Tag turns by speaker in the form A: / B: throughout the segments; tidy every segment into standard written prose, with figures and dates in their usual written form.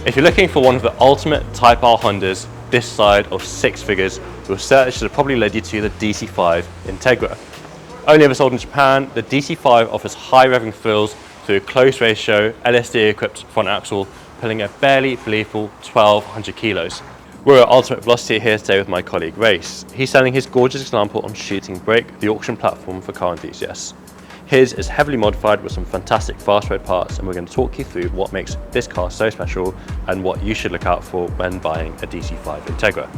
A: If you're looking for one of the ultimate Type R Hondas this side of six figures, your search should have probably led you to the DC5 Integra. Only ever sold in Japan, the DC5 offers high revving thrills through a close ratio LSD equipped front axle, pulling a barely believable 1200 kilos. We're at Ultimate Velocity here today with my colleague Race. He's selling his gorgeous example on Shooting Brake, the auction platform for car enthusiasts. His is heavily modified with some fantastic fast road parts, and we're going to talk you through what makes this car so special and what you should look out for when buying a DC5 Integra.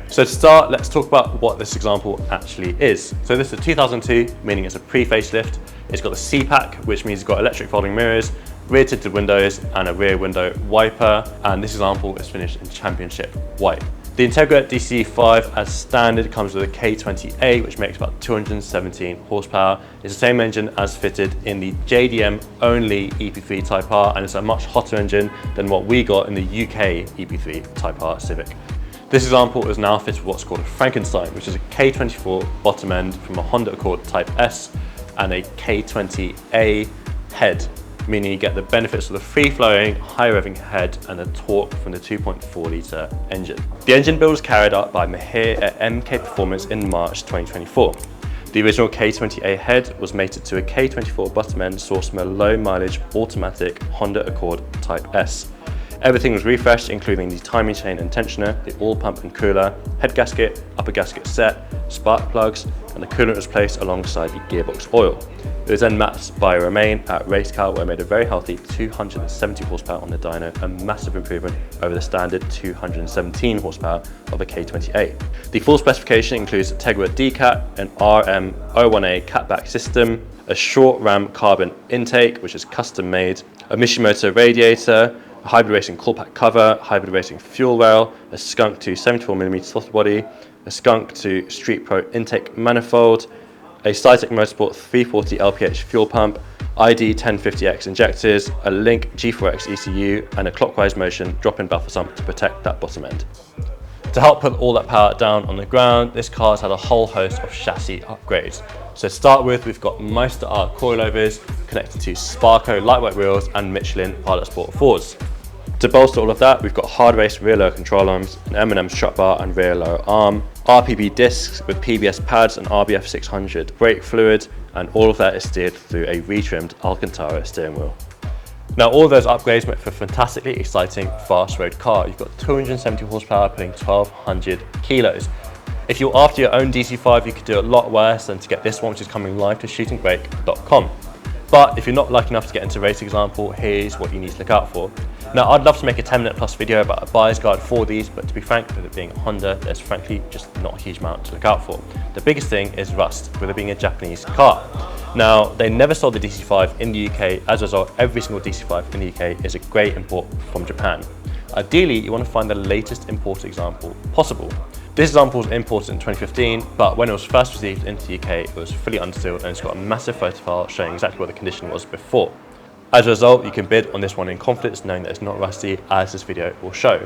A: So to start, let's talk about what this example actually is. So this is a 2002, meaning it's a pre-facelift. It's got the C-Pack, which means it's got electric folding mirrors, rear tinted windows and a rear window wiper, and this example is finished in championship white. The Integra DC5 as standard comes with a K20A, which makes about 217 horsepower. It's the same engine as fitted in the JDM only EP3 Type R, and it's a much hotter engine than what we got in the UK EP3 Type R Civic. This example is now fitted with what's called a Frankenstein, which is a K24 bottom end from a Honda Accord Type S and a K20A head, meaning you get the benefits of the free-flowing, high-revving head and the torque from the 2.4 litre engine. The engine build was carried out by Mahir at MK Performance in March 2024. The original K20A head was mated to a K24 bottom end sourced from a low-mileage automatic Honda Accord Type S. Everything was refreshed, including the timing chain and tensioner, the oil pump and cooler, head gasket, upper gasket set, spark plugs, and the coolant was placed alongside the gearbox oil. It was then matched by a Remain at race car, where it made a very healthy 270 horsepower on the dyno, a massive improvement over the standard 217 horsepower of a K20A. The full specification includes a Integra DCAT, an RM01A catback system, a short ram carbon intake, which is custom made, a Mishimoto radiator, a hybrid racing coil pack cover, hybrid racing fuel rail, a skunk to 74mm throttle body, a skunk to Street Pro intake manifold, a Cytec Motorsport 340 LPH fuel pump, ID 1050X injectors, a Link G4X ECU, and a clockwise motion drop-in buffer sump to protect that bottom end. To help put all that power down on the ground, this car has had a whole host of chassis upgrades. So to start with, we've got Meister R coilovers connected to Sparco lightweight wheels and Michelin Pilot Sport 4s. To bolster all of that, we've got hard race rear lower control arms, an M&M strut bar and rear lower arm, RPB discs with PBS pads and RBF 600 brake fluid, and all of that is steered through a retrimmed Alcantara steering wheel. Now all of those upgrades make for a fantastically exciting fast road car. You've got 270 horsepower pulling 1200 kilos. If you're after your own DC5, you could do a lot worse than to get this one, which is coming live to shootingbrake.com. But if you're not lucky enough to get into race example, here's what you need to look out for. Now, I'd love to make a 10-minute plus video about a buyer's guide for these, but to be frank, with it being a Honda, there's frankly just not a huge amount to look out for. The biggest thing is rust, with it being a Japanese car. Now, they never sold the DC5 in the UK. As a result, every single DC5 in the UK is a great import from Japan. Ideally, you want to find the latest import example possible. This example was imported in 2015, but when it was first received into the UK, it was fully undersealed and it's got a massive photo file showing exactly what the condition was before. As a result, you can bid on this one in confidence, knowing that it's not rusty, as this video will show.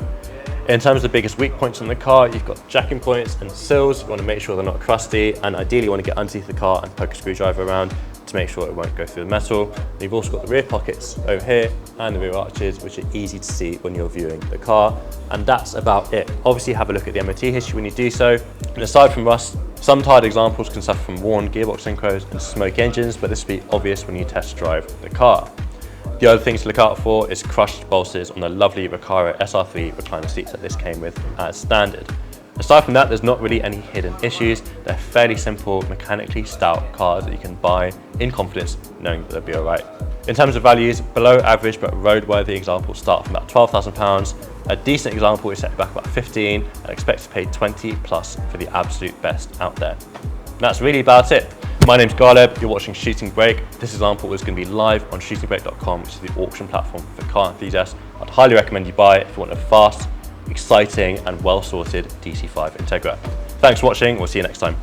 A: In terms of the biggest weak points on the car, you've got jacking points and sills. You want to make sure they're not crusty, and ideally you want to get underneath the car and poke a screwdriver around to make sure it won't go through the metal. You've also got the rear pockets over here and the rear arches, which are easy to see when you're viewing the car, and that's about it. Obviously have a look at the MOT history when you do so, and aside from rust, some tired examples can suffer from worn gearbox synchros and smoky engines, but this will be obvious when you test drive the car. The other things to look out for is crushed bolsters on the lovely Recaro SR3 recliner seats that this came with as standard. Aside from that, there's not really any hidden issues. They're fairly simple, mechanically stout cars that you can buy in confidence, knowing that they'll be alright. In terms of values, below average but roadworthy examples start from about £12,000. A decent example is set back about 15, and expect to pay 20 plus for the absolute best out there. And that's really about it. My name's Galeb, you're watching Shooting Brake. This example is going to be live on shootingbrake.com, which is the auction platform for car enthusiasts. I'd highly recommend you buy it if you want a fast, exciting and well sorted DC5 Integra. Thanks for watching, we'll see you next time.